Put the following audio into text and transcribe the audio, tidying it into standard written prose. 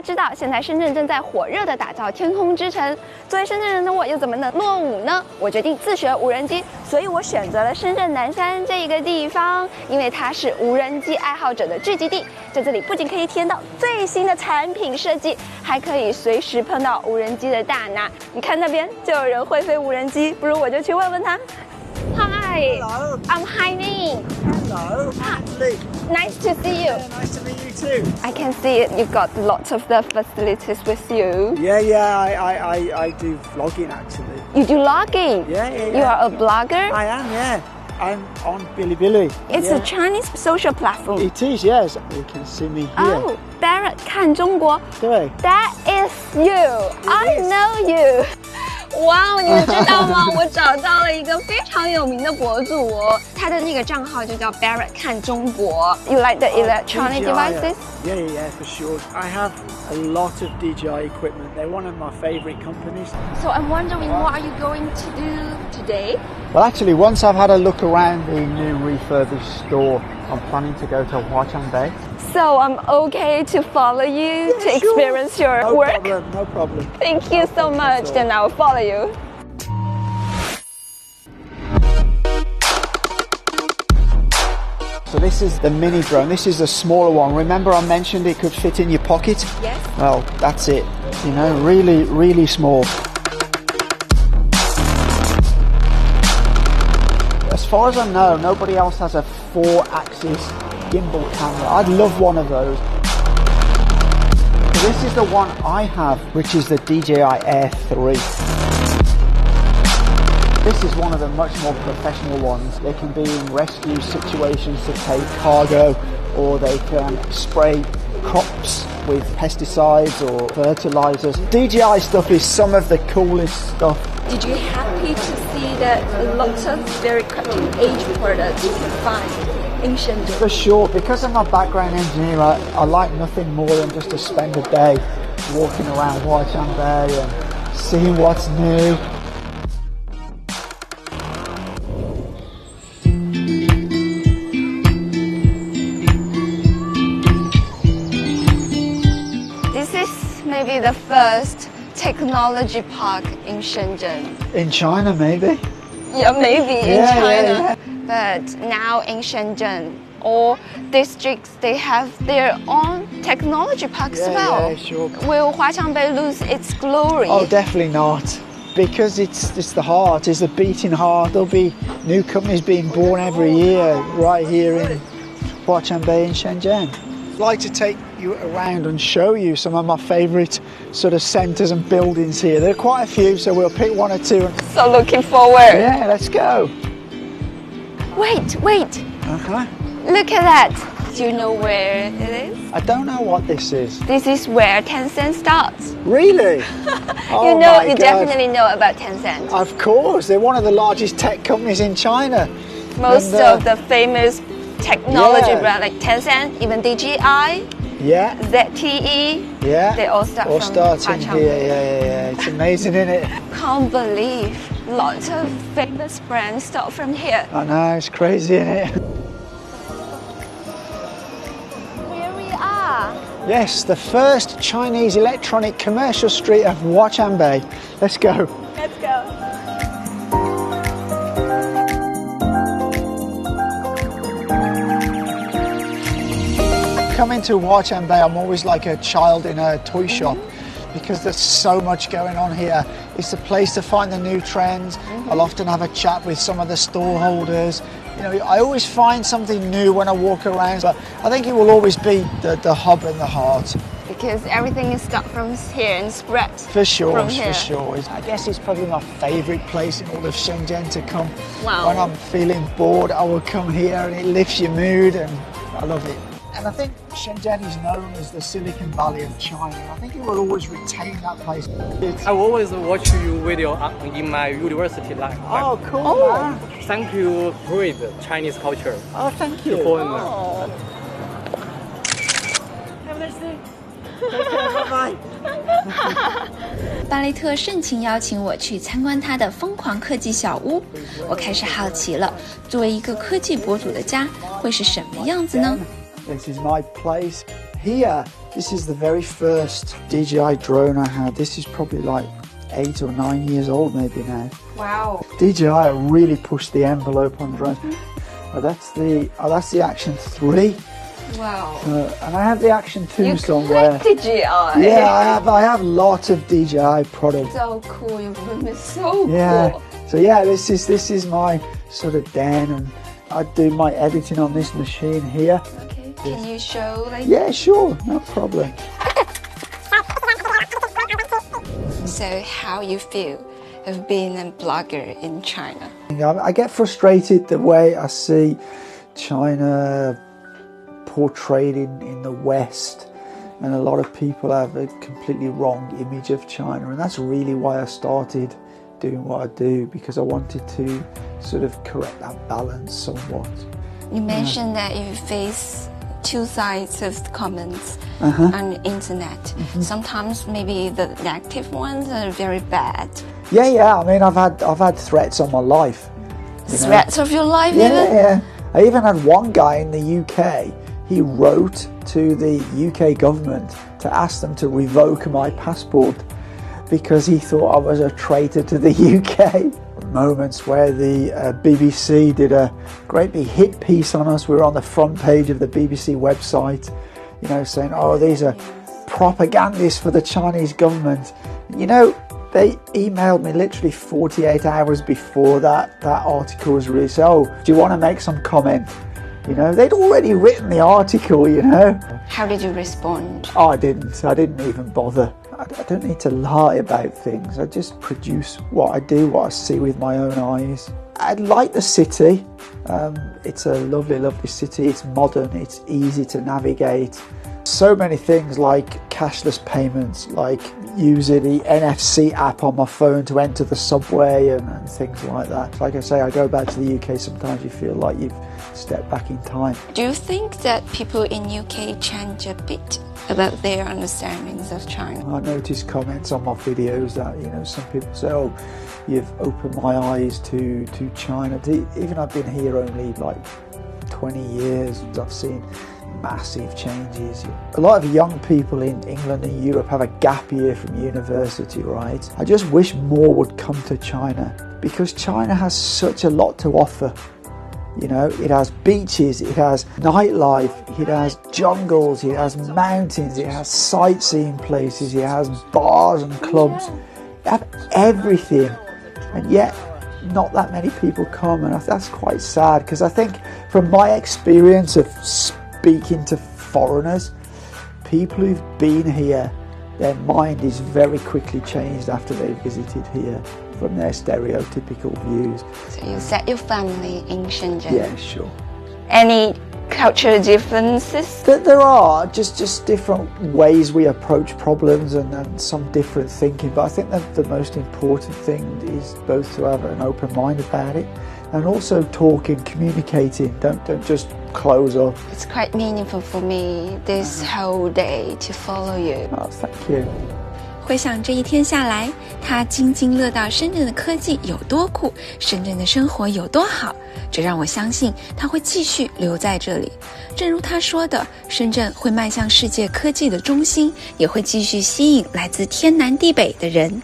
知道，现在深圳正在火热地打造天空之城。作为深圳人的我，又怎么能落伍呢？我决定自学无人机，所以我选择了深圳南山这一个地方，因为它是无人机爱好者的聚集地。在这里不仅可以体验到最新的产品设计，还可以随时碰到无人机的大拿。你看那边就有人会飞无人机，不如我就去问问他。Hi. Hello. I'm Haining. Hello. Ashley. Nice to see you. Yeah, nice to meet you too. I can see it. You've got lots of the facilities with you. Yeah. I do vlogging actually. You do logging? Yeah. You are a blogger? I am, yeah. I'm on Bilibili. It's a Chinese social platform. It is, yes. You can see me here. Oh, Barrett 看中国。对。That is you. I know you. 哇，你们知道吗？我找到了一个非常有名的博主哦，他的那个账号就叫 Barrett 看中国。You like the electronic devices? Yeah, for sure. I have a lot of DJI equipment. They're one of my favorite companies. So I'm wondering, what are you going to do today? Well, actually, once I've had a look around the new refurbished store, I'm planning to go to Huaqiangbei. So I'm okay to follow you to experience your work? No problem. Thank you so much. Then I will follow you. So this is the mini drone. This is the smaller one. Remember I mentioned it could fit in your pocket? Yes. Well, that's it. You know, really small. As far as I know, nobody else has a 4-axis gimbal camera. I'd love one of those. This is the one I have, which is the DJI Air 3. This is one of the much more professional ones. They can be in rescue situations to take cargo, or they can spray crops with pesticides or fertilizers. DJI stuff is some of the coolest stuff. Did you happy to see that lots of very cutting-edge products you can find in Shenzhen? For sure, because of my background engineer, I like nothing more than just to spend a day walking around Huaqiangbei and seeing what's new. This is maybe the first technology park in Shenzhen. In China, maybe? Yeah, maybe in China. Yeah. But now in Shenzhen, all districts, they have their own technology parks as well. Yeah, sure. Will Huaqiangbei lose its glory? Oh, definitely not. Because it's the heart, it's the beating heart. There'll be new companies being born every year right here in Huaqiangbei in Shenzhen. I'd like to take you around and show you some of my favourite sort of centres and buildings here. There are quite a few, so we'll pick one or two. So looking forward. Yeah, let's go. Wait. Uh-huh. Look at that. Do you know where it is? I don't know what this is. This is where Tencent starts. Really? Oh, You definitely know about Tencent. Of course, they're one of the largest tech companies in China. Most of the famous technology brands like Tencent, even DJI, yeah, ZTE, yeah, they all start from starting Huaqiangbei. here. Yeah. It's amazing, isn't it? Can't believe lots of famous brands start from here. I know, it's crazy, isn't it? Here we are. Yes, the first Chinese electronic commercial street of Huaqiangbei. Let's go. Let's go. Coming to Huaqiangbei, I'm always like a child in a toy shop because there's so much going on here. It's a place to find the new trends. I'll often have a chat with some of the store holders. You know, I always find something new when I walk around, but I think it will always be the hub and the heart. Because everything is started from here and spread For sure. I guess it's probably my favourite place in all of Shenzhen to come. Wow. When I'm feeling bored, I will come here and it lifts your mood and I love it. And I think Shenzhen is known as the Silicon Valley of China. I think it will always retain that place. I always watch your video in my university life. Oh, cool. Man. Thank you, great Chinese culture. Oh, thank you. Oh. Have a nice day. Take care, bye-bye. 巴雷特盛情邀请我去参观他的疯狂科技小屋，我开始好奇了，作为一个科技博主的家会是什么样子呢？ This is my place here, this is the very first DJI drone I had. This is probably like 8 or 9 years old maybe now. Wow. DJI really pushed the envelope on drones. That's the Action 3. Wow. And I have the Action 2 you somewhere. DJI. Yeah, I have lots of DJI products. So cool. Your room is so Yeah. cool. So yeah, this is my sort of den, and I do my editing on this machine here. Okay. Can you show like? Yeah, sure, no problem. So how you feel of being a blogger in China? I get frustrated the way I see China portrayed in the West, and a lot of people have a completely wrong image of China, and that's really why I started doing what I do, because I wanted to sort of correct that balance somewhat. You mentioned that you face two sides of the comments on the internet. Sometimes maybe the negative ones are very bad. Yeah. I mean, I've had threats on my life. Threats of your life, Yeah, even? yeah. I even had one guy in the UK. He wrote to the UK government to ask them to revoke my passport because he thought I was a traitor to the UK. Moments where the BBC did a great big hit piece on us. We were on the front page of the BBC website, you know, saying, oh, these are propagandists for the Chinese government. You know, they emailed me literally 48 hours before that article was released. Oh, do you want to make some comment? You know, they'd already written the article, you know. How did you respond? Oh, I didn't even bother. I don't need to lie about things. I just produce what I do, what I see with my own eyes. I like the city. It's a lovely, lovely city. It's modern, it's easy to navigate. So many things like cashless payments, like using the NFC app on my phone to enter the subway and things like that. Like I say, I go back to the UK, sometimes you feel like you've stepped back in time. Do you think that people in UK change a bit about their understandings of China? I notice comments on my videos that, you know, some people say, oh, you've opened my eyes to China. Even I've been here only like 20 years, I've seen massive changes. A lot of young people in England and Europe have a gap year from university, right? I just wish more would come to China, because China has such a lot to offer. You know, it has beaches, it has nightlife, it has jungles, it has mountains, it has sightseeing places, it has bars and clubs. It has everything, and yet not that many people come, and that's quite sad, because I think from my experience of speaking to foreigners, people who've been here, their mind is very quickly changed after they've visited here from their stereotypical views. So you set your family in Shenzhen? Yeah, sure. Any cultural differences? There are just different ways we approach problems and some different thinking, but I think that the most important thing is both to have an open mind about it and also talking, communicating. Don't just close up. It's quite meaningful for me this whole day to follow you. Oh, thank you. 回想这一天下来，他津津乐道深圳的科技有多酷，深圳的生活有多好，这让我相信他会继续留在这里。正如他说的，深圳会迈向世界科技的中心，也会继续吸引来自天南地北的人。